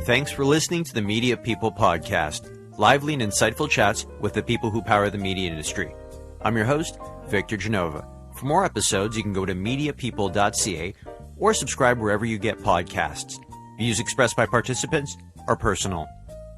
Thanks for listening to the Media People Podcast, lively and insightful chats with the people who power the media industry. I'm your host, Victor Genova. For more episodes, you can go to mediapeople.ca or subscribe wherever you get podcasts. Views expressed by participants are personal.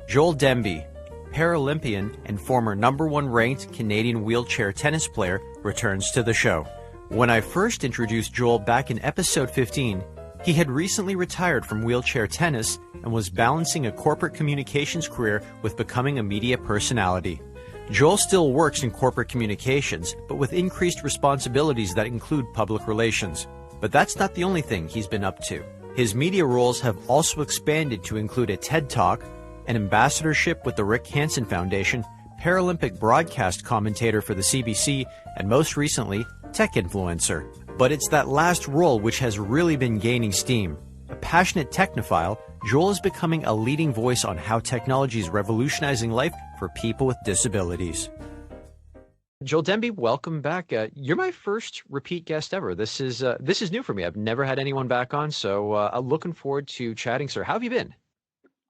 Joel Dembe, Paralympian and former number one ranked Canadian wheelchair tennis player, returns to the show. When I first introduced Joel back in episode 15, he had recently retired from wheelchair tennis and was balancing a corporate communications career with becoming a media personality. Joel still works in corporate communications, but with increased responsibilities that include public relations. But that's not the only thing he's been up to. His media roles have also expanded to include a TED Talk, an ambassadorship with the Rick Hansen Foundation, Paralympic broadcast commentator for the CBC, and most recently, tech influencer. But it's that last role which has really been gaining steam. A passionate technophile, Joel is becoming a leading voice on how technology is revolutionizing life for people with disabilities. Joel Dembe, welcome back. You're my first repeat guest ever. This is new for me. I've never had anyone back on, so I'm looking forward to chatting, sir. How have you been?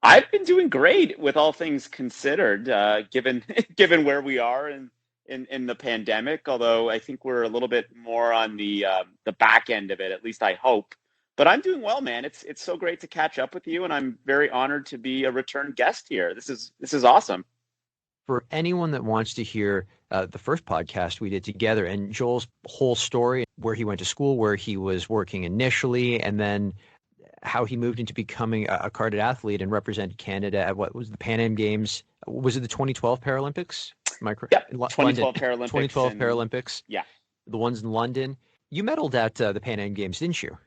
I've been doing great, with all things considered, given where we are in the pandemic. Although I think we're a little bit more on the back end of it, at least I hope. But I'm doing well, man. It's so great to catch up with you, and I'm very honored to be a return guest here. This is awesome. For anyone that wants to hear the first podcast we did together and Joel's whole story, where he went to school, where he was working initially, and then how he moved into becoming a carded athlete and represented Canada at what was the Pan Am Games? Was it the 2012 Paralympics? Am I correct? Yeah, 2012 Paralympics. 2012 Paralympics. Yeah. The ones in London. You medaled at the Pan Am Games, didn't you?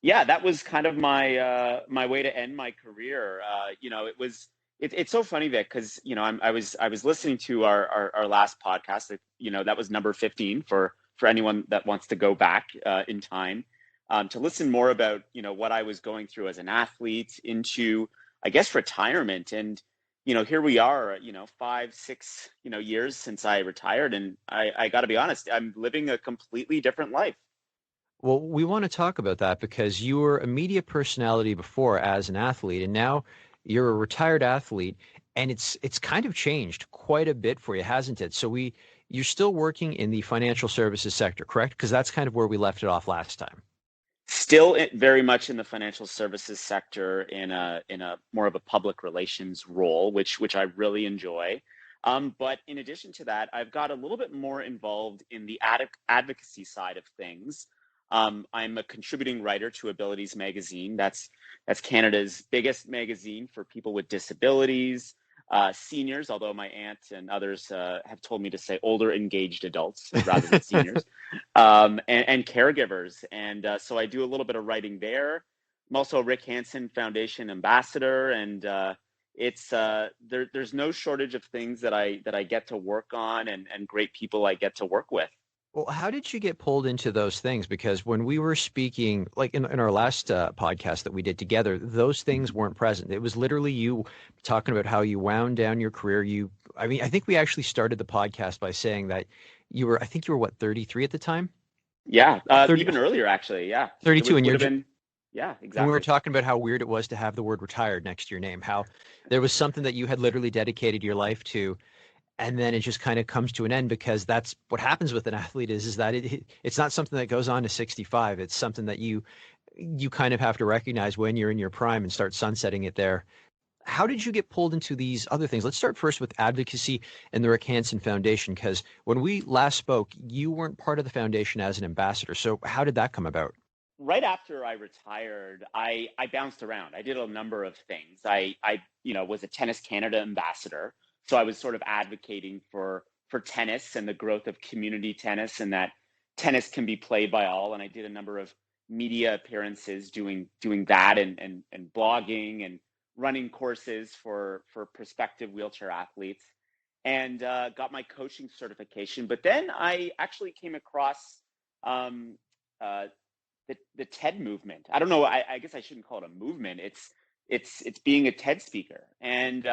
Yeah, that was kind of my my way to end my career. It's so funny, Vic, because I was listening to our last podcast. That was number 15 for anyone that wants to go back in time to listen more about what I was going through as an athlete into, I guess, retirement. And here we are, 5-6 years since I retired, and I got to be honest, I'm living a completely different life. Well, we want to talk about that because you were a media personality before as an athlete, and now you're a retired athlete, and it's kind of changed quite a bit for you, hasn't it? So you're still working in the financial services sector, correct? Because that's kind of where we left it off last time. Still very much in the financial services sector, in a more of a public relations role, which I really enjoy. But in addition to that, I've got a little bit more involved in the advocacy side of things. I'm a contributing writer to Abilities magazine. That's Canada's biggest magazine for people with disabilities, seniors, although my aunt and others have told me to say older engaged adults rather than seniors, and caregivers. And so I do a little bit of writing there. I'm also a Rick Hansen Foundation ambassador, and there's no shortage of things that I get to work on and great people I get to work with. Well, how did you get pulled into those things? Because when we were speaking, like in our last podcast that we did together, those things weren't present. It was literally you talking about how you wound down your career. I think we actually started the podcast by saying that you were, 33 at the time? Yeah, even earlier, actually, yeah. 32, yeah, exactly. And we were talking about how weird it was to have the word retired next to your name, how there was something that you had literally dedicated your life to, and then it just kind of comes to an end, because that's what happens with an athlete is that it's not something that goes on to 65. It's something that you kind of have to recognize when you're in your prime and start sunsetting it there. How did you get pulled into these other things? Let's start first with advocacy and the Rick Hansen Foundation, because when we last spoke, you weren't part of the foundation as an ambassador. So how did that come about? Right after I retired, I bounced around. I did a number of things. I was a Tennis Canada ambassador. So I was sort of advocating for tennis and the growth of community tennis, and that tennis can be played by all. And I did a number of media appearances doing that and blogging and running courses for prospective wheelchair athletes, and got my coaching certification. But then I actually came across the TED movement. I don't know. I guess I shouldn't call it a movement. It's being a TED speaker, and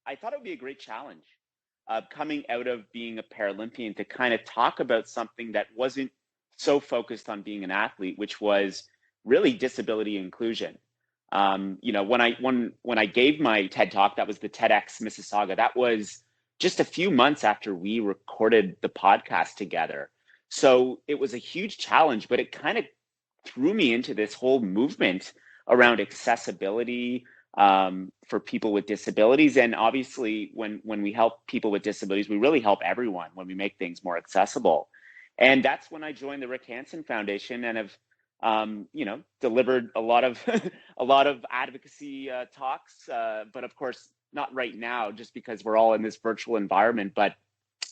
I thought it would be a great challenge coming out of being a Paralympian to kind of talk about something that wasn't so focused on being an athlete, which was really disability inclusion. When I gave my TED Talk, that was the TEDx Mississauga. That was just a few months after we recorded the podcast together. So it was a huge challenge, but it kind of threw me into this whole movement around accessibility for people with disabilities. And obviously, when we help people with disabilities, we really help everyone when we make things more accessible. And that's when I joined the Rick Hansen Foundation and have delivered a lot of a lot of advocacy talks, but of course not right now, just because we're all in this virtual environment. But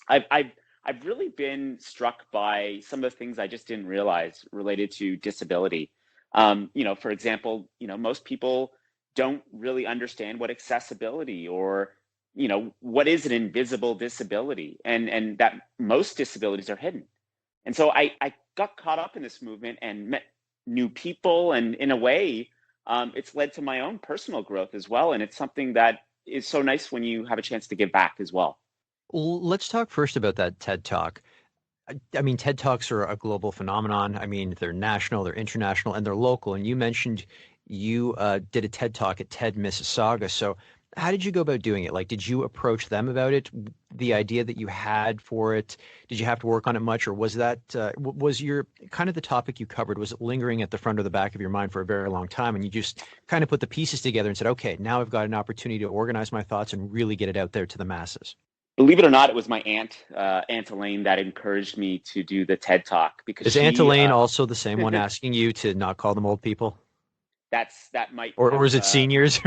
I've really been struck by some of the things I just didn't realize related to disability. For example, most people don't really understand what accessibility or what is an invisible disability, and that most disabilities are hidden. And so I got caught up in this movement and met new people, and in a way, it's led to my own personal growth as well. And it's something that is so nice when you have a chance to give back as well. Let's talk first about that TED Talk. I mean, TED Talks are a global phenomenon. I mean, they're national, they're international, and they're local. And you mentioned you did a TED Talk at TED Mississauga. So how did you go about doing it? Like, did you approach them about it? The idea that you had for it, did you have to work on it much? Or was that, was your kind of the topic you covered, was it lingering at the front or the back of your mind for a very long time? And you just kind of put the pieces together and said, okay, now I've got an opportunity to organize my thoughts and really get it out there to the masses. Believe it or not, it was my Aunt Elaine, that encouraged me to do the TED Talk, because Is Aunt Elaine also the same one asking you to not call them old people? That might, or is it seniors?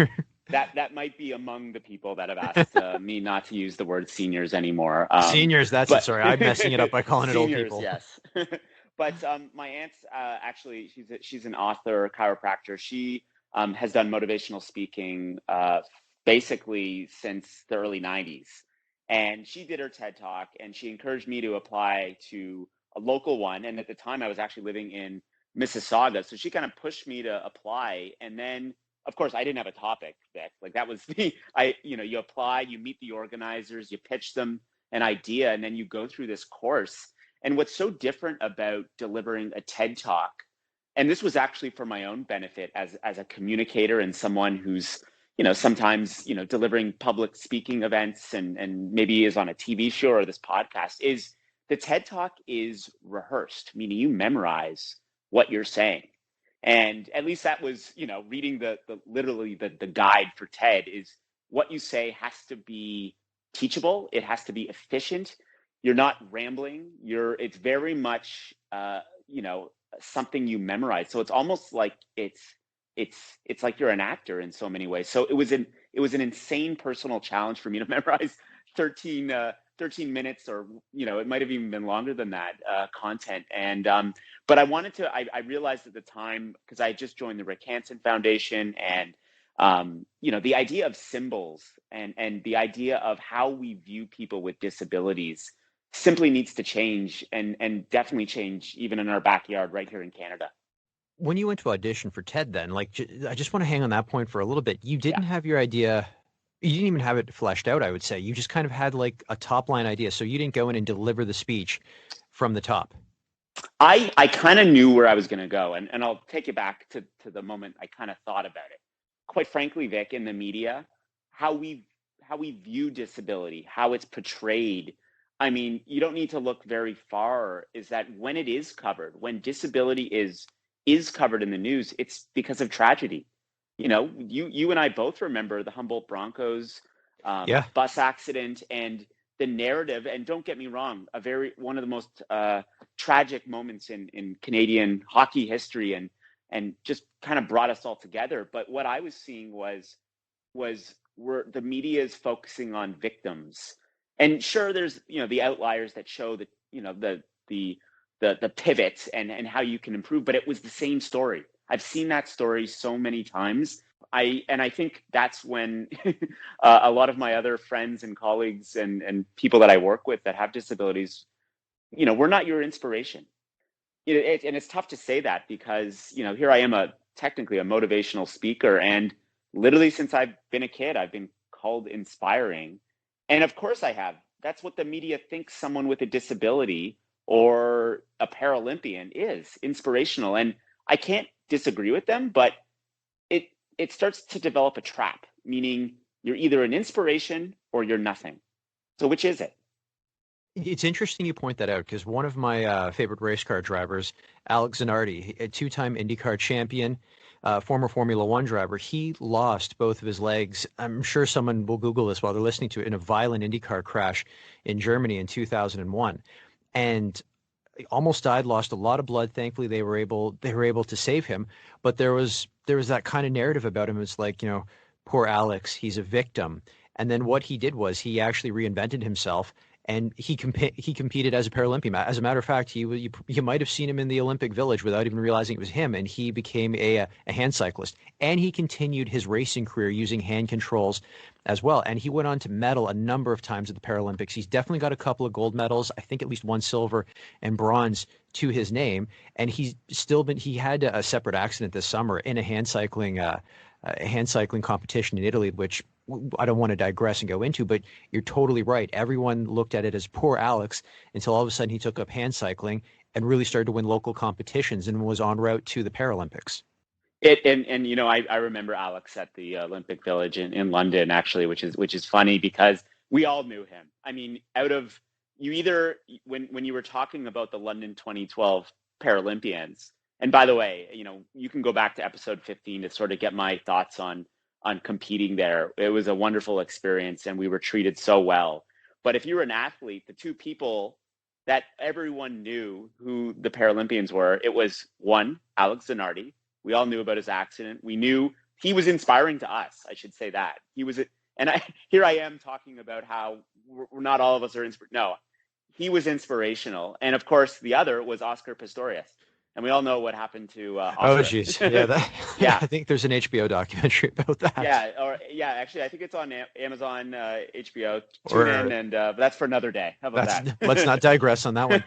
That might be among the people that have asked me not to use the word seniors anymore. Seniors, it. Sorry, I'm messing it up by calling it seniors, old people. Yes. But my aunt, actually, she's an author, chiropractor. She has done motivational speaking basically since the early 90s. And she did her TED Talk, and she encouraged me to apply to a local one. And at the time, I was actually living in Mississauga. So she kind of pushed me to apply. And then, of course, I didn't have a topic, Vic. Like, that was you apply, you meet the organizers, you pitch them an idea, and then you go through this course. And what's so different about delivering a TED Talk, and this was actually for my own benefit as a communicator and someone who's, sometimes, delivering public speaking events and maybe is on a TV show or this podcast, is the TED Talk is rehearsed, meaning you memorize what you're saying. And at least that was, reading literally the guide for TED, is what you say has to be teachable. It has to be efficient. You're not rambling. It's very much, something you memorize. So it's almost like it's like you're an actor in so many ways. So it was an insane personal challenge for me to memorize 13 minutes, or, it might've even been longer than that, content. And, but I realized at the time, because I just joined the Rick Hansen Foundation, and, the idea of symbols and the idea of how we view people with disabilities simply needs to change, and definitely change even in our backyard right here in Canada. When you went to audition for TED, then, like, I just want to hang on that point for a little bit. You didn't have your idea. You didn't even have it fleshed out, I would say. You just kind of had like a top line idea. So you didn't go in and deliver the speech from the top. I kind of knew where I was going to go. And I'll take you back to the moment I kind of thought about it. Quite frankly, Vic, in the media, how we view disability, how it's portrayed. I mean, you don't need to look very far, is that when it is covered, when disability is covered in the news, it's because of tragedy. You and I both remember the Humboldt Broncos bus accident, and the narrative. And don't get me wrong, one of the most tragic moments in Canadian hockey history, and just kind of brought us all together. But what I was seeing was where the media is focusing on victims. And sure, there's the outliers that show that the pivots and how you can improve, but it was the same story. I've seen that story so many times. I think that's when a lot of my other friends and colleagues and people that I work with that have disabilities, we're not your inspiration. And it's tough to say that, because here I am, technically a motivational speaker, and literally since I've been a kid, I've been called inspiring. And of course I have. That's what the media thinks someone with a disability or a Paralympian is, inspirational. And I can't disagree with them, but it starts to develop a trap, meaning you're either an inspiration or you're nothing. So which is it? It's interesting you point that out because one of my favorite race car drivers, Alex Zanardi, a two-time IndyCar champion, former Formula One driver, he lost both of his legs. I'm sure someone will Google this while they're listening to it in a violent IndyCar crash in Germany in 2001, and almost died, lost a lot of blood. Thankfully, they were able to save him. But there was that kind of narrative about him. It's like, poor Alex, he's a victim. And then what he did was he actually reinvented himself and he competed as a Paralympian. As a matter of fact, you might have seen him in the Olympic Village without even realizing it was him, and he became a hand cyclist. And he continued his racing career using hand controls as well. And he went on to medal a number of times at the Paralympics. He's definitely got a couple of gold medals, I think at least one silver and bronze to his name. And he had a separate accident this summer in a hand cycling competition in Italy, which I don't want to digress and go into, but you're totally right. Everyone looked at it as poor Alex until all of a sudden he took up hand cycling and really started to win local competitions and was en route to the Paralympics. I remember Alex at the Olympic Village in London, actually, which is funny because we all knew him. I mean, when you were talking about the London 2012 Paralympians, and by the way, you can go back to episode 15 to sort of get my thoughts on competing there. It was a wonderful experience and we were treated so well. But if you were an athlete, the two people that everyone knew who the Paralympians were, it was one, Alex Zanardi. We all knew about his accident. We knew he was inspiring to us. I should say that here I am talking about how not all of us are No, he was inspirational. And of course, the other was Oscar Pistorius. And we all know what happened to Oscar. Oh, geez. Yeah, yeah. I think there's an HBO documentary about that. Actually, I think it's on Amazon, HBO. Tune in, but that's for another day. How about that? Let's not digress on that one.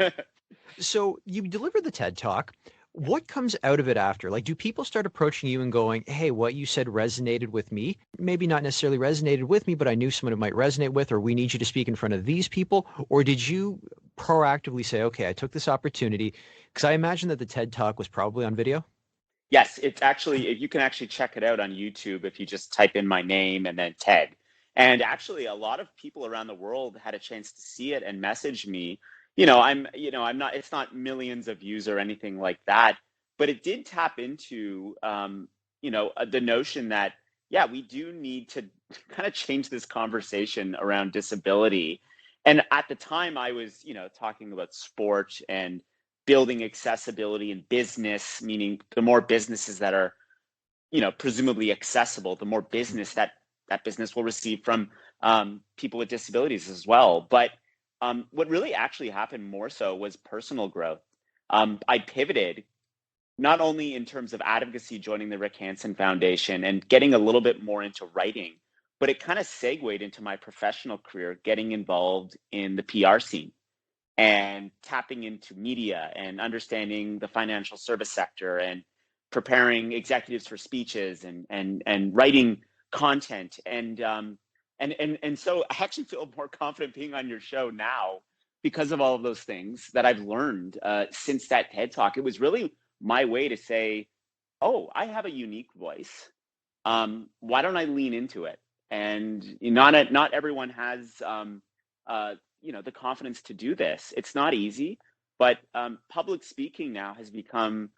So you deliver the TED Talk. What comes out of it after? Like, do people start approaching you and going, hey, what you said resonated with me? Maybe not necessarily resonated with me, but I knew someone it might resonate with, or we need you to speak in front of these people? Or did you proactively say, okay, I took this opportunity? Because I imagine that the TED Talk was probably on video. Yes, it's actually, you can actually check it out on YouTube if you just type in my name and then TED. And actually, a lot of people around the world had a chance to see it and message me. I'm not, it's not millions of views or anything like that, but it did tap into, the notion that, yeah, we do need to kind of change this conversation around disability. And at the time I was, talking about sport and building accessibility in business, meaning the more businesses that are, presumably accessible, the more business that business will receive from people with disabilities as well. But what really actually happened more so was personal growth. I pivoted not only in terms of advocacy, joining the Rick Hansen Foundation and getting a little bit more into writing, but it kind of segued into my professional career, getting involved in the PR scene and tapping into media and understanding the financial service sector and preparing executives for speeches and writing content. And so I actually feel more confident being on your show now because of all of those things that I've learned since that TED Talk. It was really my way to say, oh, I have a unique voice. Why don't I lean into it? And not everyone has the confidence to do this. It's not easy, but public speaking now has become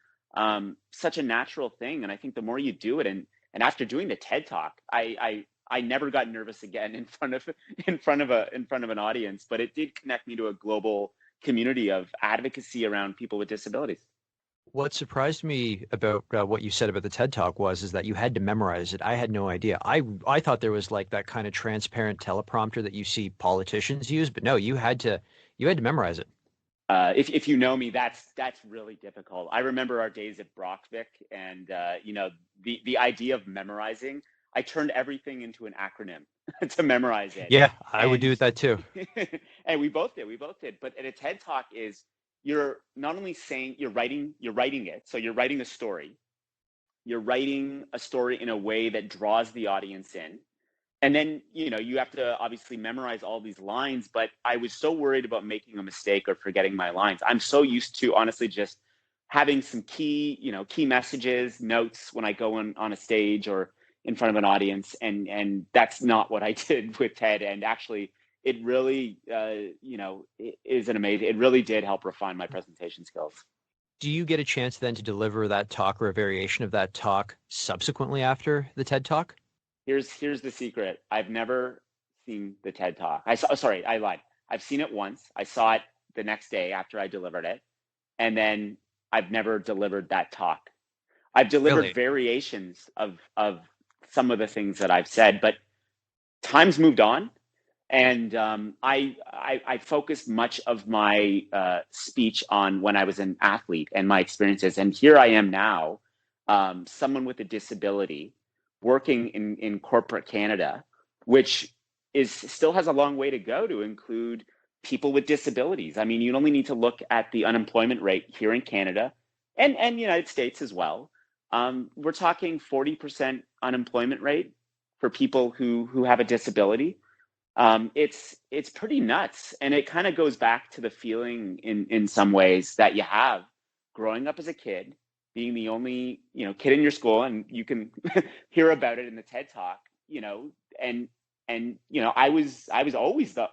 such a natural thing. And I think the more you do it, and after doing the TED Talk, I never got nervous again in front of an audience, but it did connect me to a global community of advocacy around people with disabilities. What surprised me about what you said about the TED Talk is that you had to memorize it. I had no idea. I thought there was like that kind of transparent teleprompter that you see politicians use, but no, you had to memorize it. If you know me, that's really difficult. I remember our days at Brockvik, and the idea of memorizing. I turned everything into an acronym to memorize it. Yeah, I would do that too. And we both did. But at a TED Talk is, you're not only saying, you're writing it. So you're writing a story. You're writing a story in a way that draws the audience in. And then, you have to obviously memorize all these lines, but I was so worried about making a mistake or forgetting my lines. I'm so used to honestly just having some key messages, notes when I go on a stage, or in front of an audience, and that's not what I did with TED. And actually, it really, is an amazing. It really did help refine my presentation skills. Do you get a chance then to deliver that talk or a variation of that talk subsequently after the TED Talk? Here's the secret. I've never seen the TED Talk. Sorry, I lied. I've seen it once. I saw it the next day after I delivered it, and then I've never delivered that talk. I've delivered Really? variations of some of the things that I've said, but time's moved on, and I focused much of my speech on when I was an athlete and my experiences, and here I am now, someone with a disability, working in corporate Canada, which still has a long way to go to include people with disabilities. I mean, you only need to look at the unemployment rate here in Canada and United States as well. We're talking 40% unemployment rate for people who have a disability. It's pretty nuts, and it kind of goes back to the feeling in some ways that you have growing up as a kid, being the only kid in your school, and you can hear about it in the TED Talk, and I was always the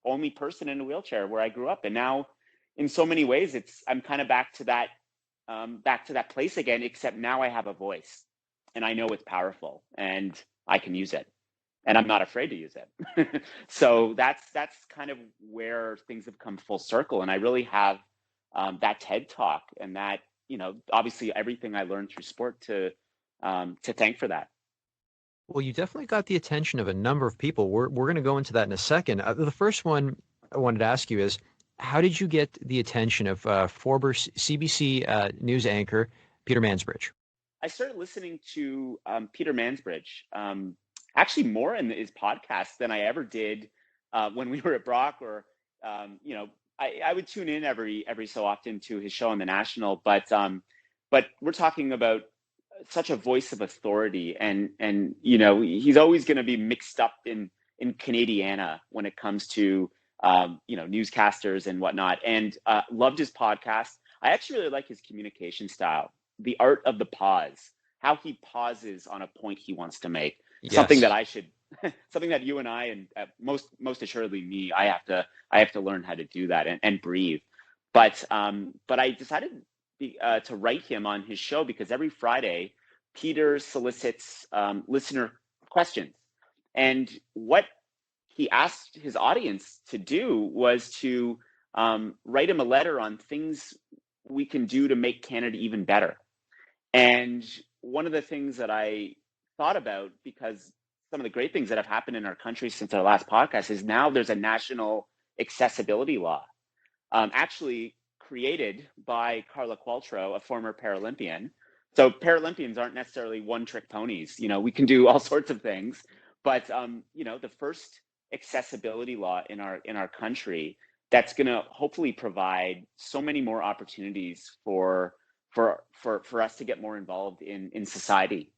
only person in a wheelchair where I grew up, and now in so many ways I'm kind of back to that place again, except now I have a voice, and I know it's powerful, and I can use it, and I'm not afraid to use it. So that's kind of where things have come full circle, and I really have that TED Talk and that obviously everything I learned through sport to thank for that. Well, you definitely got the attention of a number of people. We're going to go into that in a second. The first one I wanted to ask you is, how did you get the attention of former CBC news anchor Peter Mansbridge? I started listening to Peter Mansbridge, actually more in his podcast than I ever did when we were at Brock, or I would tune in every so often to his show on the National, but we're talking about such a voice of authority, and he's always going to be mixed up in Canadiana when it comes to newscasters and whatnot, and loved his podcast. I actually really like his communication style, the art of the pause, how he pauses on a point he wants to make. Yes. Something that you and I, and most assuredly me, I have to learn how to do that and breathe. But I decided to write him on his show because every Friday Peter solicits listener questions, and what he asked his audience to do was to write him a letter on things we can do to make Canada even better. And one of the things that I thought about, because some of the great things that have happened in our country since our last podcast, is now there's a national accessibility law, actually created by Carla Qualtrough, a former Paralympian. So Paralympians aren't necessarily one-trick ponies. We can do all sorts of things, but the first accessibility law in our country that's going to hopefully provide so many more opportunities for us to get more involved in society.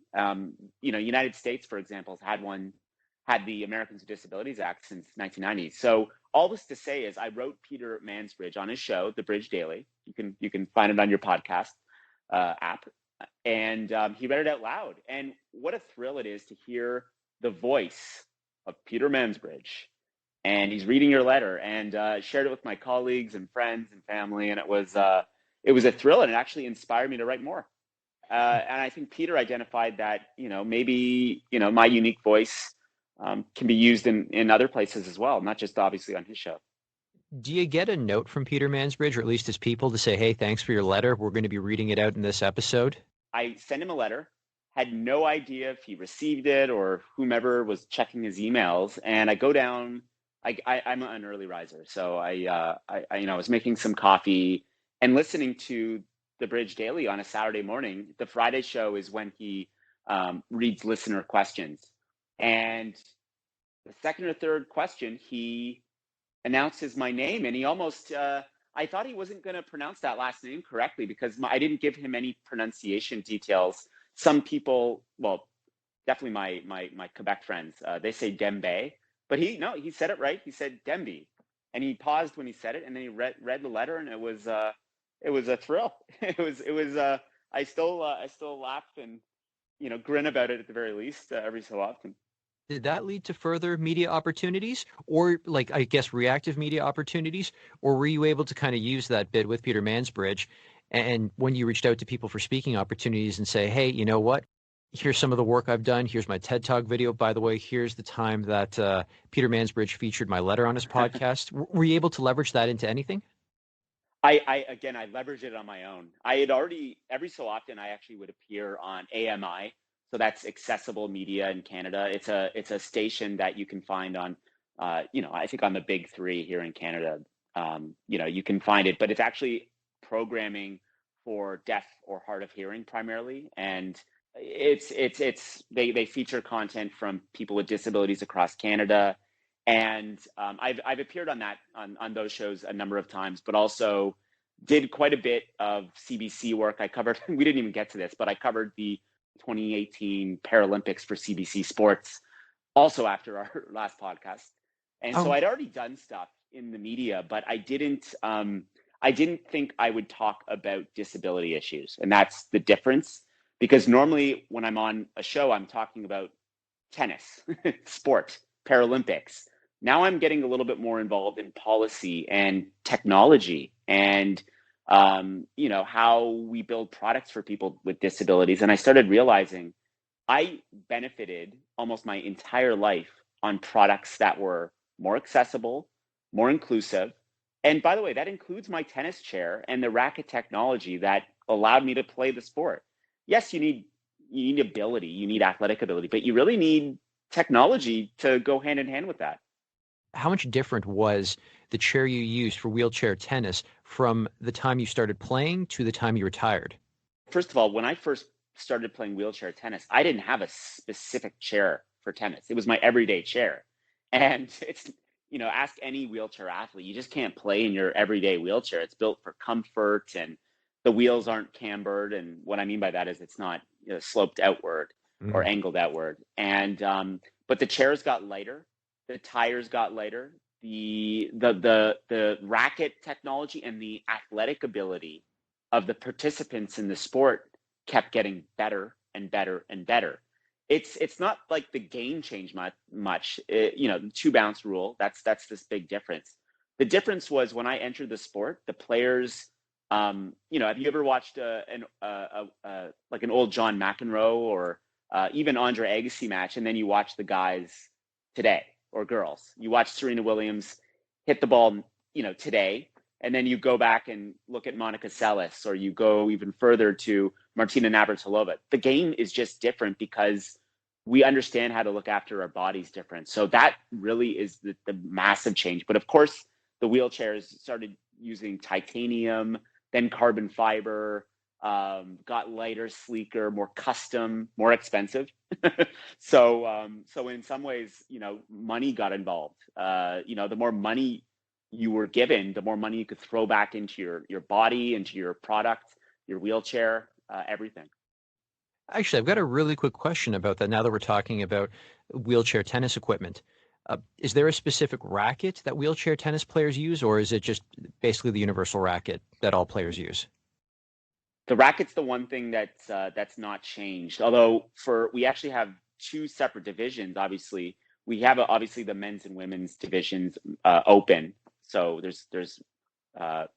United States, for example, had the Americans with Disabilities Act since 1990. So all this to say is I wrote Peter Mansbridge on his show, The Bridge Daily. You can find it on your podcast app. And he read it out loud. And what a thrill it is to hear the voice of Peter Mansbridge. And he's reading your letter, and shared it with my colleagues and friends and family. And it was a thrill, and it actually inspired me to write more. And I think Peter identified that, maybe, my unique voice can be used in other places as well, not just obviously on his show. Do you get a note from Peter Mansbridge, or at least his people, to say, hey, thanks for your letter, we're going to be reading it out in this episode? I sent him a letter, had no idea if he received it or whomever was checking his emails. And I go down, I'm an early riser. So I was making some coffee and listening to The Bridge Daily on a Saturday morning. The Friday show is when he reads listener questions. And the second or third question, he announces my name, and he almost, I thought he wasn't going to pronounce that last name correctly because I didn't give him any pronunciation details. Some people, well, definitely my Quebec friends, they say Dembe, but he said it right. He said Dembe, and he paused when he said it, and then he read the letter, and it was a thrill. It was I still laugh grin about it at the very least every so often. Did that lead to further media opportunities or like, I guess, reactive media opportunities? Or were you able to kind of use that bit with Peter Mansbridge and when you reached out to people for speaking opportunities and say, hey, you know what? Here's some of the work I've done. Here's my TED Talk video. By the way, here's the time that Peter Mansbridge featured my letter on his podcast. Were you able to leverage that into anything? I leverage it on my own. I had already, every so often, I actually would appear on AMI. So that's Accessible Media in Canada. It's a station that you can find on, I think on the big three here in Canada. You can find it, but it's actually programming for deaf or hard of hearing primarily. And they feature content from people with disabilities across Canada. And I've appeared on those shows a number of times, but also did quite a bit of CBC work. I covered, we didn't even get to this, but I covered the 2018 Paralympics for CBC Sports also after our last podcast. And so I'd already done stuff in the media, but I didn't think I would talk about disability issues. And that's the difference, because normally when I'm on a show, I'm talking about tennis, sport, Paralympics. Now I'm getting a little bit more involved in policy and technology and, how we build products for people with disabilities. And I started realizing I benefited almost my entire life on products that were more accessible, more inclusive. And by the way, that includes my tennis chair and the racket technology that allowed me to play the sport. Yes, you need ability, you need athletic ability, but you really need technology to go hand in hand with that. How much different was the chair you used for wheelchair tennis from the time you started playing to the time you retired? First of all, when I first started playing wheelchair tennis, I didn't have a specific chair for tennis. It was my everyday chair. And it's, ask any wheelchair athlete, you just can't play in your everyday wheelchair. It's built for comfort and the wheels aren't cambered. And what I mean by that is it's not sloped outward or angled outward. And, but the chairs got lighter. The tires got lighter. The racket technology and the athletic ability of the participants in the sport kept getting better and better and better. It's not like the game changed much. The 2-bounce rule. That's this big difference. The difference was when I entered the sport, the players. Have you ever watched like an old John McEnroe or even Andre Agassi match, and then you watch the guys today? Or girls. You watch Serena Williams hit the ball, today, and then you go back and look at Monica Seles, or you go even further to Martina Navratilova. The game is just different because we understand how to look after our bodies different. So that really is the massive change. But of course, the wheelchairs started using titanium, then carbon fiber, got lighter, sleeker, more custom, more expensive. So in some ways, money got involved. The more money you were given, the more money you could throw back into your body, into your product, your wheelchair, everything. Actually, I've got a really quick question about that now that we're talking about wheelchair tennis equipment. Is there a specific racket that wheelchair tennis players use, or is it just basically the universal racket that all players use? The racket's the one thing that's not changed. Although we actually have two separate divisions. Obviously, we have obviously the men's and women's divisions open. So there's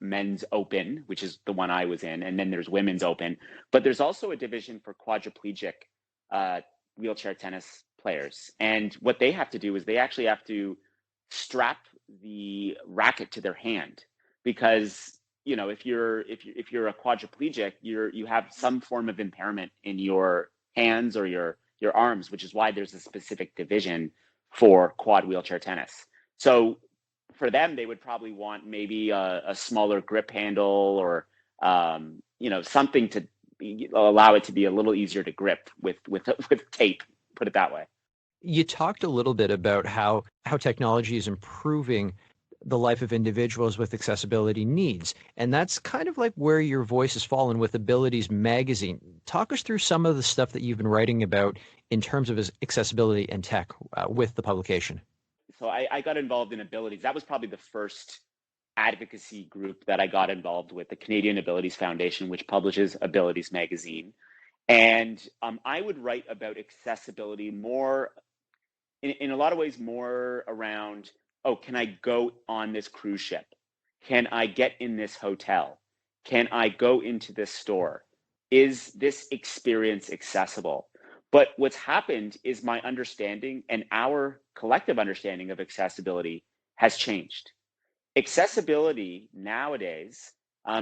men's open, which is the one I was in, and then there's women's open. But there's also a division for quadriplegic wheelchair tennis players. And what they have to do is they actually have to strap the racket to their hand, because if you're a quadriplegic, you have some form of impairment in your hands or your arms, which is why there's a specific division for quad wheelchair tennis. So for them, they would probably want maybe a smaller grip handle or something to allow it to be a little easier to grip with tape, put it that way. You talked a little bit about how technology is improving the life of individuals with accessibility needs. And that's kind of like where your voice has fallen with Abilities magazine. Talk us through some of the stuff that you've been writing about in terms of accessibility and tech with the publication. So I got involved in Abilities. That was probably the first advocacy group that I got involved with, the Canadian Abilities Foundation, which publishes Abilities magazine. And I would write about accessibility more, in a lot of ways, more around, oh, can I go on this cruise ship? Can I get in this hotel? Can I go into this store? Is this experience accessible? But what's happened is my understanding and our collective understanding of accessibility has changed. Accessibility nowadays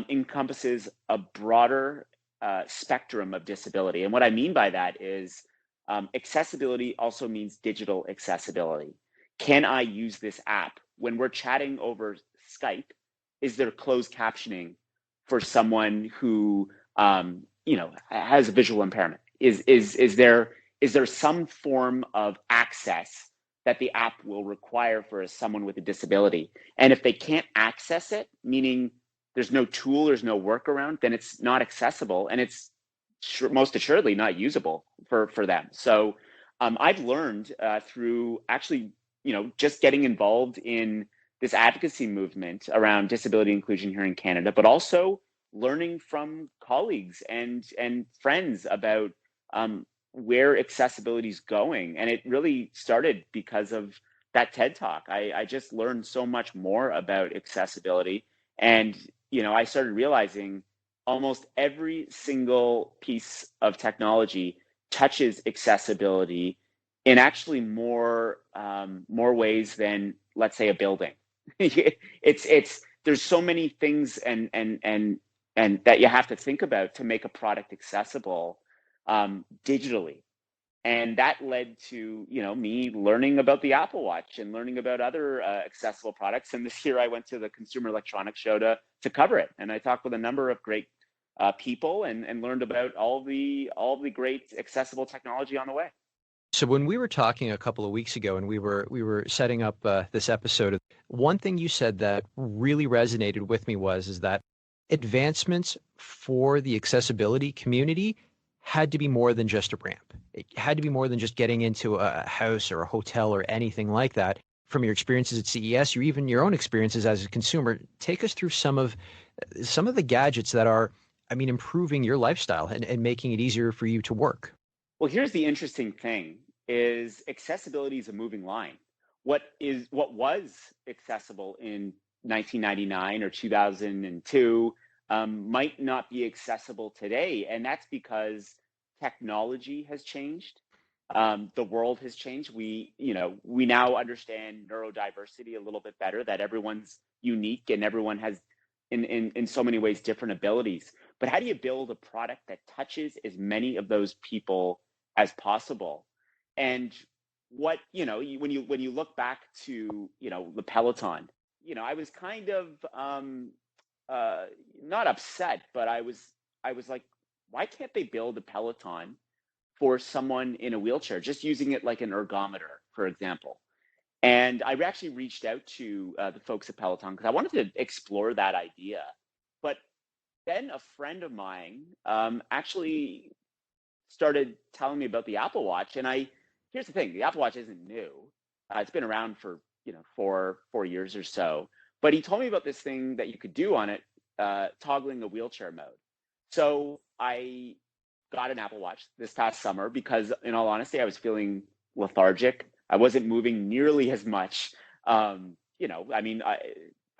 encompasses a broader spectrum of disability. And what I mean by that is accessibility also means digital accessibility. Can I use this app? When we're chatting over Skype, is there closed captioning for someone who has a visual impairment? Is there some form of access that the app will require for someone with a disability? And if they can't access it, meaning there's no tool, there's no workaround, then it's not accessible, and it's most assuredly not usable for them. So I've learned through actually, just getting involved in this advocacy movement around disability inclusion here in Canada, but also learning from colleagues and friends about where accessibility is going. And it really started because of that TED Talk. I just learned so much more about accessibility. And, I started realizing almost every single piece of technology touches accessibility in actually more ways than, let's say, a building. There's so many things and that you have to think about to make a product accessible digitally. And that led to, me learning about the Apple Watch and learning about other accessible products. And this year I went to the Consumer Electronics Show to cover it. And I talked with a number of great people and learned about all the great accessible technology on the way. So when we were talking a couple of weeks ago and we were setting up this episode, one thing you said that really resonated with me is that advancements for the accessibility community had to be more than just a ramp. It had to be more than just getting into a house or a hotel or anything like that. From your experiences at CES, or even your own experiences as a consumer, take us through some of the gadgets that are, improving your lifestyle and making it easier for you to work. Well, here's the interesting thing: is accessibility is a moving line. What was accessible in 1999 or 2002 might not be accessible today, and that's because technology has changed. The world has changed. We now understand neurodiversity a little bit better, that everyone's unique and everyone has in so many ways different abilities. But how do you build a product that touches as many of those people as possible? And what, when you look back to, the Peloton, I was kind of not upset, but I was like, why can't they build a Peloton for someone in a wheelchair, just using it like an ergometer, for example? And I actually reached out to the folks at Peloton because I wanted to explore that idea. But then a friend of mine actually started telling me about the Apple Watch. And here's the thing: the Apple Watch isn't new. It's been around for 4 years or so. But he told me about this thing that you could do on it, toggling the wheelchair mode. So I got an Apple Watch this past summer because, in all honesty, I was feeling lethargic. I wasn't moving nearly as much. I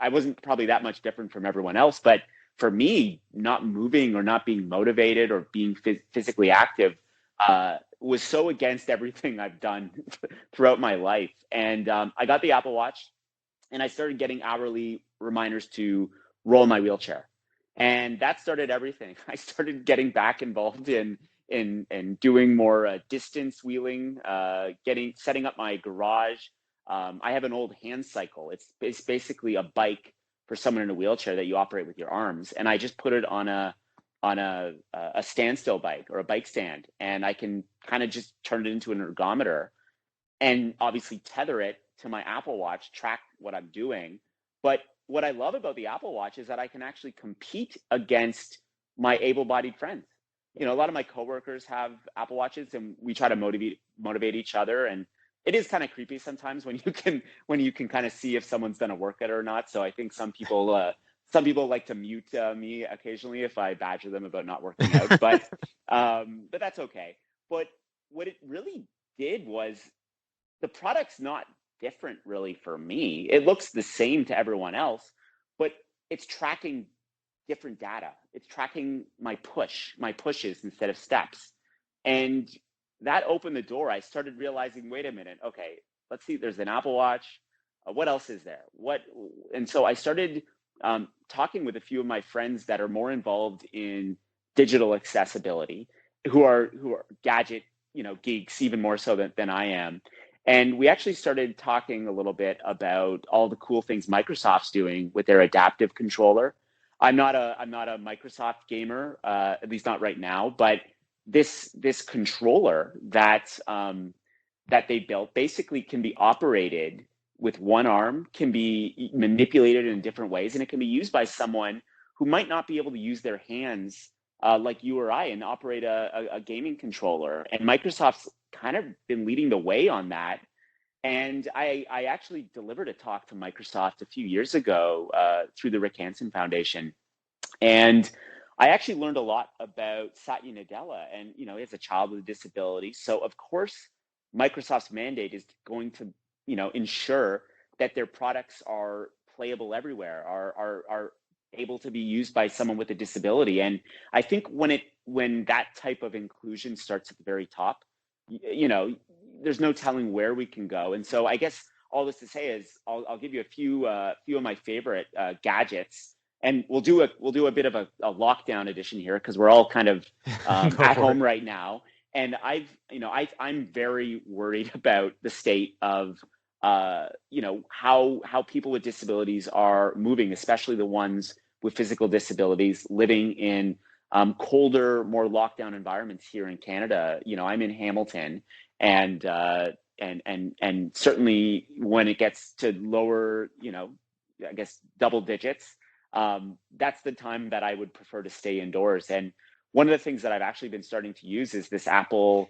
wasn't probably that much different from everyone else, but for me, not moving or not being motivated or being physically active was so against everything I've done throughout my life. And I got the Apple Watch, and I started getting hourly reminders to roll my wheelchair. And that started everything. I started getting back involved in doing more distance wheeling, setting up my garage. I have an old hand cycle. It's basically a bike for someone in a wheelchair that you operate with your arms. And I just put it on a standstill bike or a bike stand, and I can kind of just turn it into an ergometer and obviously tether it to my Apple Watch, track what I'm doing. But what I love about the Apple Watch is that I can actually compete against my able-bodied friends. A lot of my coworkers have Apple Watches, and we try to motivate each other. And it is kind of creepy sometimes when you can kind of see if someone's done a workout or not. So I think some people Some people like to mute me occasionally if I badger them about not working out, but that's okay. But what it really did was the product's not different really for me. It looks the same to everyone else, but it's tracking different data. It's tracking my pushes instead of steps. And that opened the door. I started realizing, wait a minute, okay, let's see, there's an Apple Watch. What else is there? And so I started talking with a few of my friends that are more involved in digital accessibility, who are gadget, geeks, even more so than I am. And we actually started talking a little bit about all the cool things Microsoft's doing with their adaptive controller. I'm not a Microsoft gamer, at least not right now, but this controller that they built basically can be operated with one arm, can be manipulated in different ways, and it can be used by someone who might not be able to use their hands like you or I and operate a gaming controller. And Microsoft's kind of been leading the way on that. And I actually delivered a talk to Microsoft a few years ago through the Rick Hansen Foundation. And I actually learned a lot about Satya Nadella, and as a child with a disability. So of course, Microsoft's mandate is going to ensure that their products are playable everywhere, are able to be used by someone with a disability. And I think when that type of inclusion starts at the very top, there's no telling where we can go. And so I guess all this to say is I'll give you a few of my favorite gadgets. And we'll do a bit of a lockdown edition here because we're all kind of at home right now. And I'm very worried about the state of how people with disabilities are moving, especially the ones with physical disabilities living in colder, more lockdown environments here in Canada. I'm in Hamilton, and certainly when it gets to lower, I guess double digits, that's the time that I would prefer to stay indoors. And one of the things that I've actually been starting to use is this Apple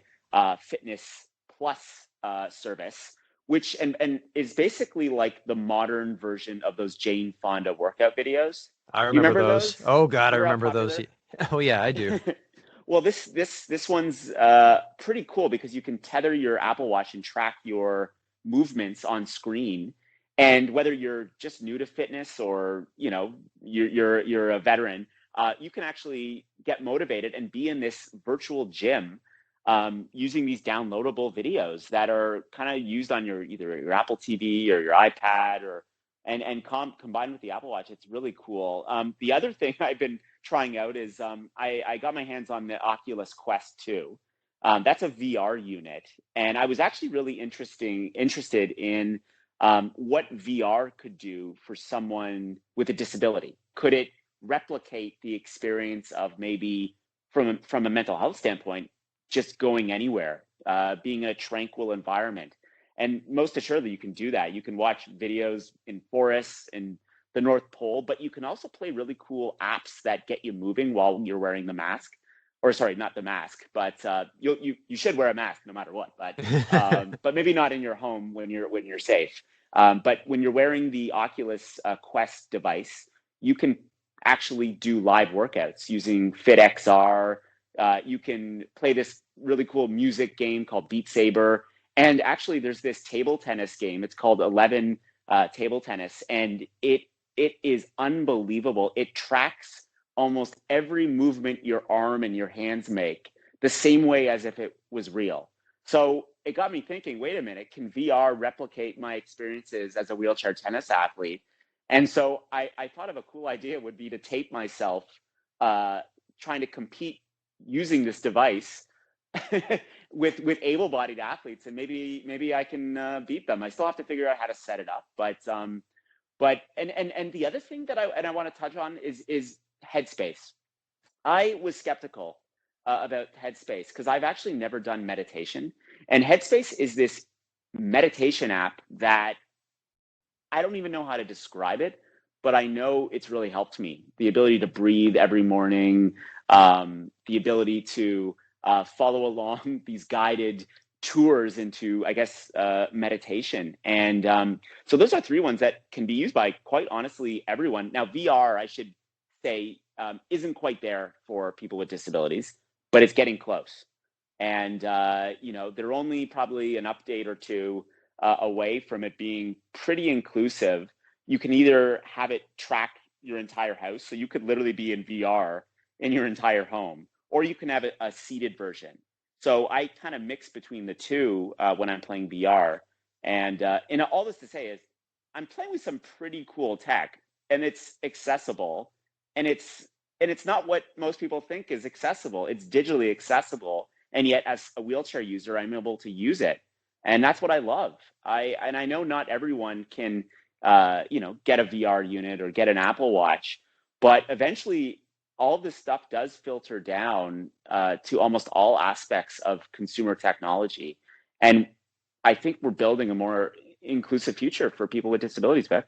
Fitness Plus service, which and is basically like the modern version of those Jane Fonda workout videos. I remember those. Oh God, I remember popular? those. Oh yeah, I do. Well, this one's pretty cool because you can tether your Apple Watch and track your movements on screen. And whether you're just new to fitness or you're a veteran, you can actually get motivated and be in this virtual gym using these downloadable videos that are kind of used on either your Apple TV or your iPad and combined with the Apple Watch. It's really cool. The other thing I've been trying out is I got my hands on the Oculus Quest 2. That's a VR unit, and I was actually really interested in what VR could do for someone with a disability. Could it replicate the experience of maybe from a mental health standpoint, just going anywhere, being in a tranquil environment? And most assuredly, you can do that. You can watch videos in forests in the North Pole, but you can also play really cool apps that get you moving while you're wearing the mask. Or sorry, not the mask, but you should wear a mask no matter what. But maybe not in your home when you're safe. But when you're wearing the Oculus Quest device, you can actually do live workouts using FitXR. You can play this really cool music game called Beat Saber. And actually, there's this table tennis game. It's called 11 Table Tennis, and it is unbelievable. It tracks almost every movement your arm and your hands make the same way as if it was real. So it got me thinking, wait a minute, can VR replicate my experiences as a wheelchair tennis athlete? And so I thought of a cool idea would be to tape myself trying to compete using this device with able-bodied athletes, and maybe I can beat them. I still have to figure out how to set it up, but the other thing that I want to touch on is Headspace. I was skeptical about Headspace because I've actually never done meditation, and Headspace is this meditation app that I don't even know how to describe it, but I know it's really helped me. The ability to breathe every morning, the ability to follow along these guided tours into, I guess, meditation. And so those are three ones that can be used by, quite honestly, everyone. Now, VR, I should say, isn't quite there for people with disabilities, but it's getting close. And, they're only probably an update or two away from it being pretty inclusive. You can either have it track your entire house, so you could literally be in VR in your entire home, or you can have a seated version. So I kind of mix between the two when I'm playing VR. And all this to say is, I'm playing with some pretty cool tech, and it's accessible, and it's not what most people think is accessible. It's digitally accessible, and yet as a wheelchair user, I'm able to use it, and that's what I love. I know not everyone can get a VR unit or get an Apple Watch, but eventually all this stuff does filter down to almost all aspects of consumer technology. And I think we're building a more inclusive future for people with disabilities, Beck.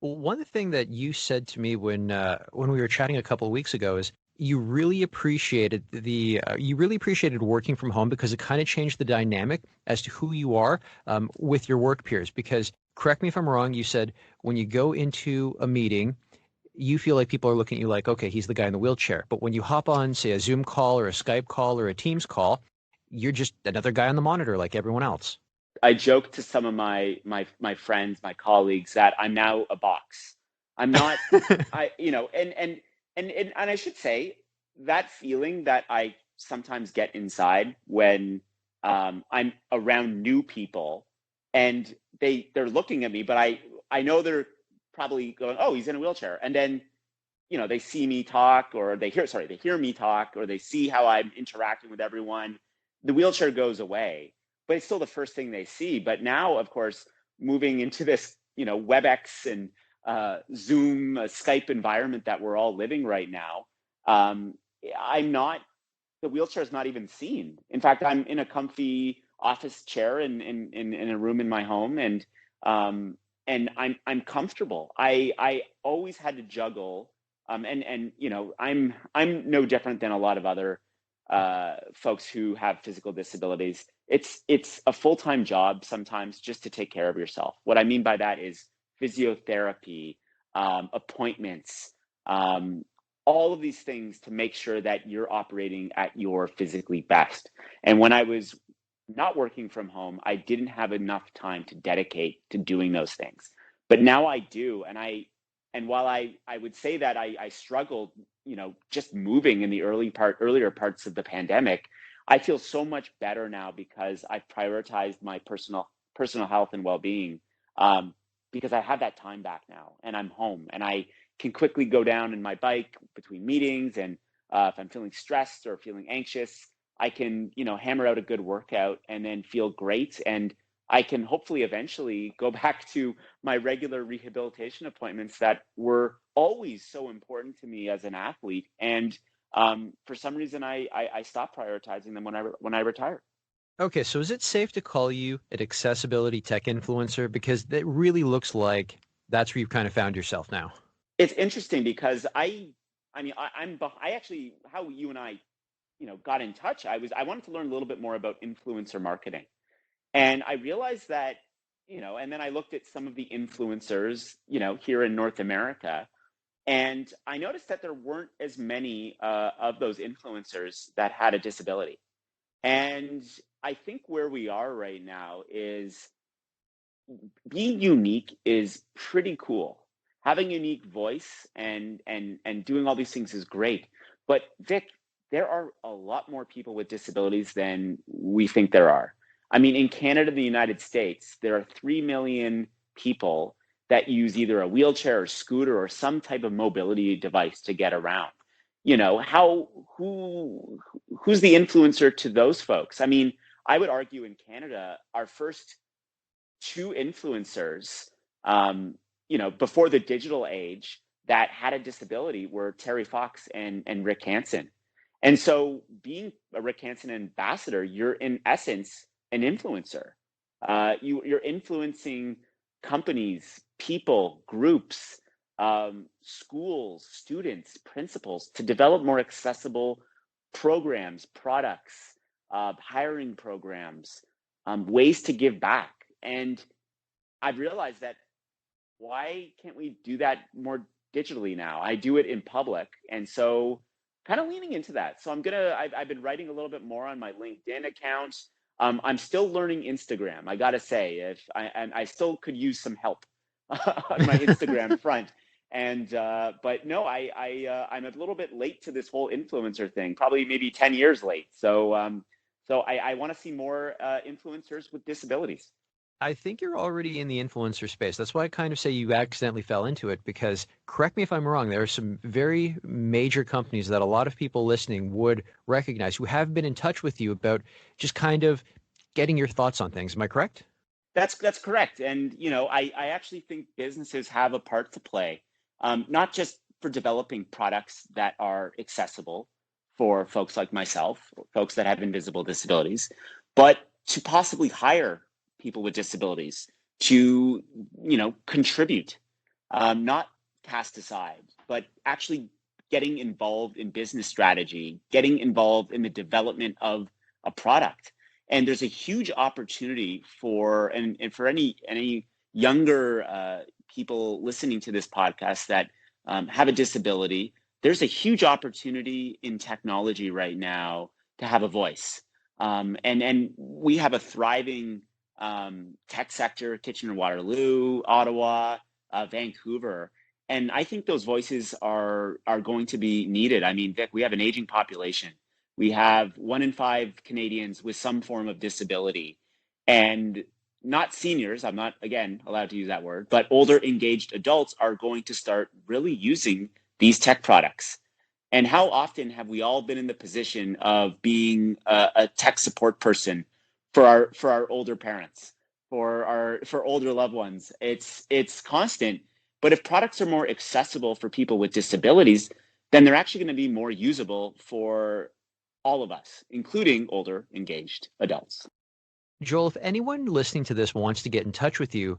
Well, one thing that you said to me when we were chatting a couple of weeks ago is you really appreciated working from home because it kind of changed the dynamic as to who you are with your work peers. Because correct me if I'm wrong, you said when you go into a meeting, you feel like people are looking at you like, okay, he's the guy in the wheelchair. But when you hop on, say, a Zoom call or a Skype call or a Teams call, you're just another guy on the monitor like everyone else. I joke to some of my friends, my colleagues, that I'm now a box. I'm not, and I should say that feeling that I sometimes get inside when I'm around new people and they're looking at me, but I know they're probably going, oh, he's in a wheelchair, and then they see me talk, or they hear me talk, or they see how I'm interacting with everyone. The wheelchair goes away, but it's still the first thing they see. But now, of course, moving into this, WebEx and Zoom, Skype environment that we're all living right now, the wheelchair is not even seen. In fact, I'm in a comfy office chair in a room in my home, and I'm comfortable. I always had to juggle, I'm no different than a lot of other folks who have physical disabilities. It's a full-time job sometimes just to take care of yourself. What I mean by that is physiotherapy, appointments, all of these things to make sure that you're operating at your physically best. And when I was not working from home, I didn't have enough time to dedicate to doing those things. But now I do. And while I would say that I struggled, just moving in the earlier parts of the pandemic, I feel so much better now because I've prioritized my personal health and well-being, because I have that time back now, and I'm home, and I can quickly go down in my bike between meetings, and if I'm feeling stressed or feeling anxious, I can, hammer out a good workout and then feel great. And I can hopefully eventually go back to my regular rehabilitation appointments that were always so important to me as an athlete. And for some reason, I stopped prioritizing them when I retired. Okay, so is it safe to call you an accessibility tech influencer? Because it really looks like that's where you've kind of found yourself now. It's interesting because I actually, how you and I, got in touch. I wanted to learn a little bit more about influencer marketing. And I realized that, and then I looked at some of the influencers, here in North America, and I noticed that there weren't as many of those influencers that had a disability. And I think where we are right now is being unique is pretty cool. Having a unique voice and doing all these things is great. But Vic, there are a lot more people with disabilities than we think there are. I mean, in Canada, the United States, there are 3 million people that use either a wheelchair or scooter or some type of mobility device to get around. Who's the influencer to those folks? I mean, I would argue in Canada, our first two influencers, before the digital age that had a disability were Terry Fox and Rick Hansen. And so being a Rick Hansen ambassador, you're in essence an influencer. You're influencing companies, people, groups, schools, students, principals to develop more accessible programs, products, hiring programs, ways to give back. And I've realized that why can't we do that more digitally now? I do it in public. And so kind of leaning into that. So I've been writing a little bit more on my LinkedIn account. I'm still learning Instagram. I got to say, I still could use some help on my Instagram front. And, but no, I'm a little bit late to this whole influencer thing, probably maybe 10 years late. So, I want to see more influencers with disabilities. I think you're already in the influencer space. That's why I kind of say you accidentally fell into it, because correct me if I'm wrong, there are some very major companies that a lot of people listening would recognize who have been in touch with you about just kind of getting your thoughts on things. Am I correct? That's correct. And, I actually think businesses have a part to play, not just for developing products that are accessible for folks like myself, folks that have invisible disabilities, but to possibly hire people with disabilities to, contribute, not cast aside, but actually getting involved in business strategy, getting involved in the development of a product. And there's a huge opportunity for, and for any younger people listening to this podcast that have a disability, there's a huge opportunity in technology right now to have a voice. And we have a thriving tech sector, Kitchener-Waterloo, Ottawa, Vancouver. And I think those voices are going to be needed. I mean, Vic, we have an aging population. We have 1 in 5 Canadians with some form of disability, and not seniors. I'm not, again, allowed to use that word, but older engaged adults are going to start really using these tech products. And how often have we all been in the position of being a tech support person for our older parents, for older loved ones? It's constant. But if products are more accessible for people with disabilities, then they're actually going to be more usable for all of us, including older engaged adults. Joel, if anyone listening to this wants to get in touch with you,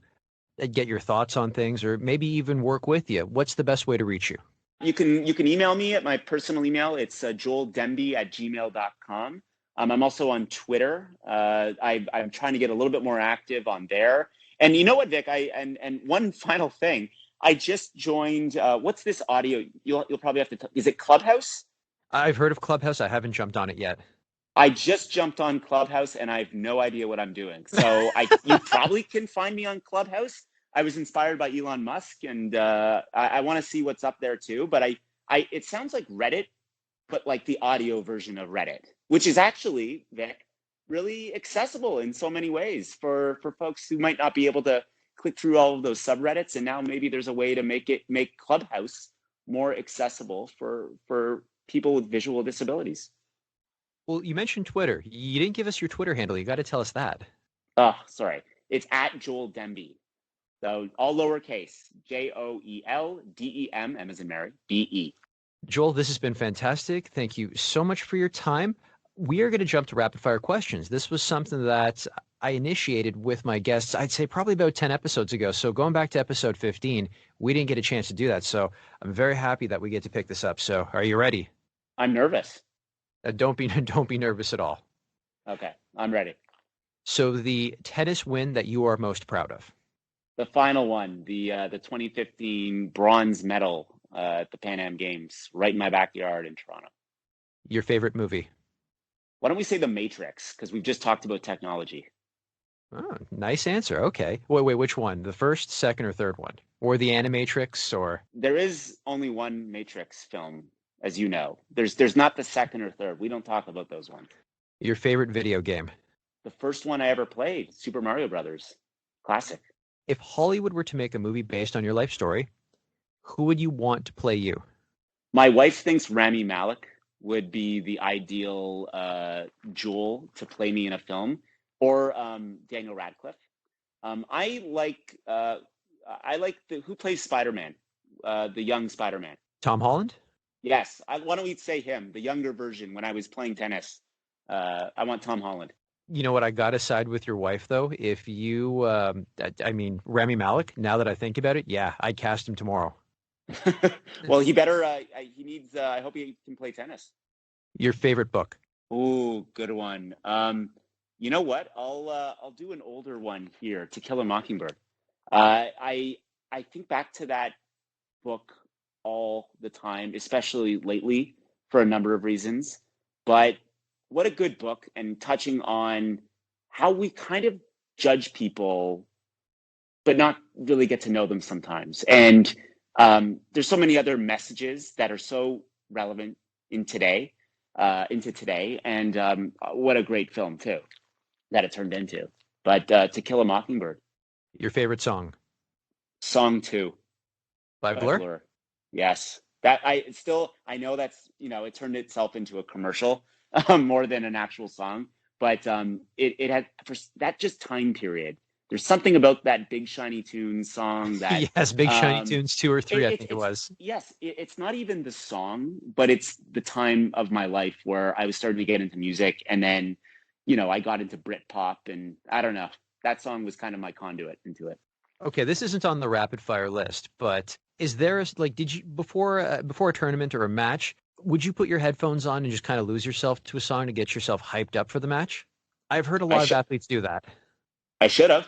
get your thoughts on things, or maybe even work with you, what's the best way to reach you? You can email me at my personal email. It's joeldembe@gmail.com. I'm also on Twitter. I'm trying to get a little bit more active on there. And you know what, Vic? And one final thing. I just joined. What's this audio? You'll probably have to. Is it Clubhouse? I've heard of Clubhouse. I haven't jumped on it yet. I just jumped on Clubhouse and I have no idea what I'm doing. So you probably can find me on Clubhouse. I was inspired by Elon Musk, and I want to see what's up there too. But it sounds like Reddit, but like the audio version of Reddit, which is actually, Vic, really accessible in so many ways for folks who might not be able to click through all of those subreddits. And now maybe there's a way to make Clubhouse more accessible for people with visual disabilities. Well, you mentioned Twitter. You didn't give us your Twitter handle. You got to tell us that. Oh, sorry. It's at Joel Dembe. So all lowercase, JOELDEM, M as in Mary, BE. Joel, this has been fantastic. Thank you so much for your time. We are going to jump to rapid fire questions. This was something that I initiated with my guests, I'd say probably about 10 episodes ago. So going back to episode 15, we didn't get a chance to do that. So I'm very happy that we get to pick this up. So are you ready? I'm nervous. Don't be nervous at all. Okay, I'm ready. So the tennis win that you are most proud of? The final one, the 2015 bronze medal at the Pan Am Games, right in my backyard in Toronto. Your favorite movie? Why don't we say The Matrix? Because we've just talked about technology. Oh, nice answer. Okay. Wait, which one? The first, second, or third one? Or the Animatrix, or? There is only one Matrix film, as you know. There's not the second or third. We don't talk about those ones. Your favorite video game? The first one I ever played, Super Mario Brothers. Classic. If Hollywood were to make a movie based on your life story, who would you want to play you? My wife thinks Rami Malek would be the ideal Joel to play me in a film, or Daniel Radcliffe. I like who plays Spider-Man, the young Spider-Man. Tom Holland? Yes. Why don't we say him, the younger version when I was playing tennis? I want Tom Holland. You know what? I got to side with your wife, though. If you, Rami Malek, now that I think about it, yeah, I'd cast him tomorrow. Well, he better, he needs, I hope he can play tennis. Your favorite book? Ooh, good one. You know what? I'll do an older one here, To Kill a Mockingbird. I think back to that book all the time, especially lately for a number of reasons. But what a good book, and touching on how we kind of judge people, but not really get to know them sometimes. And there's so many other messages that are so relevant into today. And what a great film too that it turned into. But To Kill a Mockingbird. Your favorite song? Song 2 By Blur? Yes. I know that's, it turned itself into a commercial more than an actual song, but it had, for that just time period. There's something about that Big Shiny Tunes song that yes, Big Shiny Tunes 2 or 3, I think it was. Yes, it's not even the song, but it's the time of my life where I was starting to get into music, and then, I got into Britpop, and I don't know. That song was kind of my conduit into it. Okay, this isn't on the rapid fire list, but is there did you before a tournament or a match, would you put your headphones on and just kind of lose yourself to a song to get yourself hyped up for the match? I've heard a lot of athletes do that. I should have.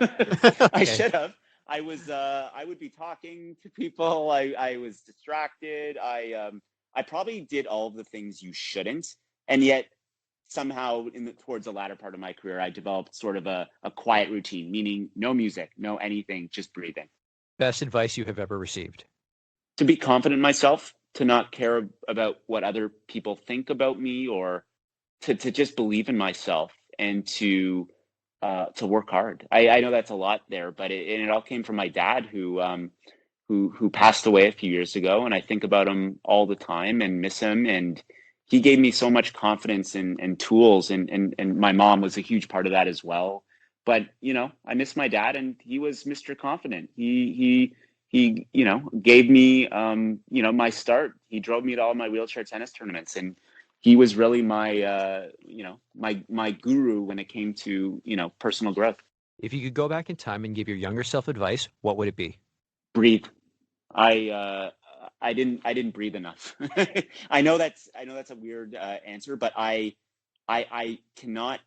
Okay. I should have. I would be talking to people. I was distracted. I probably did all of the things you shouldn't, and yet somehow towards the latter part of my career, I developed sort of a quiet routine, meaning no music, no anything, just breathing. Best advice you have ever received? To be confident in myself, to not care about what other people think about me, or to just believe in myself, and to work hard. I know that's a lot there, but it all came from my dad, who passed away a few years ago, and I think about him all the time and miss him. And he gave me so much confidence and tools, and my mom was a huge part of that as well. But I miss my dad, and he was Mr. Confident. He gave me my start. He drove me to all my wheelchair tennis tournaments, and he was really my my guru when it came to personal growth. If you could go back in time and give your younger self advice, what would it be? Breathe. I didn't breathe enough. I know that's a weird answer, but I cannot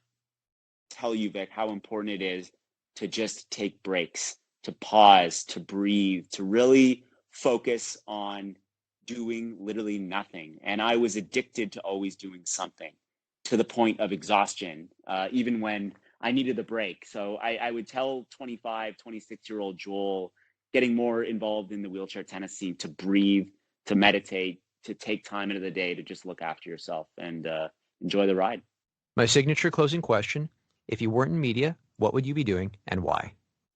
tell you, Vic, how important it is to just take breaks, to pause, to breathe, to really focus on doing literally nothing. And I was addicted to always doing something, to the point of exhaustion, even when I needed a break. So I would tell 25, 26-year-old Joel, getting more involved in the wheelchair tennis scene, to breathe, to meditate, to take time into the day to just look after yourself and enjoy the ride. My signature closing question: if you weren't in media, what would you be doing and why?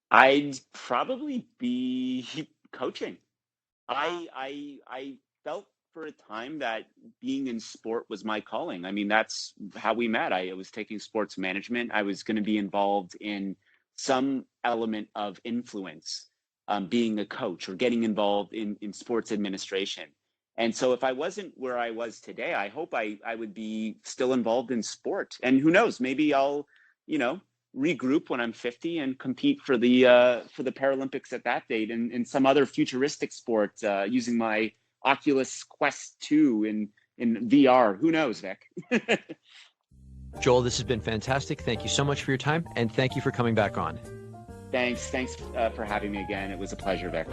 I'd probably be coaching. I felt for a time that being in sport was my calling. I mean, that's how we met. I was taking sports management. I was going to be involved in some element of influence, being a coach or getting involved in sports administration. And so if I wasn't where I was today, I hope I would be still involved in sport. And who knows, maybe I'll, regroup when I'm 50 and compete for the Paralympics at that date, and in some other futuristic sport, using my Oculus Quest 2 in VR. Who knows, Vic? Joel, this has been fantastic. Thank you so much for your time, and thank you for coming back on. Thanks for having me again. It was a pleasure, Vic.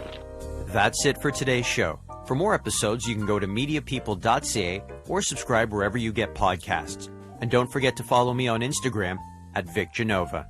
That's it for today's show. For more episodes, you can go to mediapeople.ca or subscribe wherever you get podcasts. And don't forget to follow me on Instagram @VicGenova.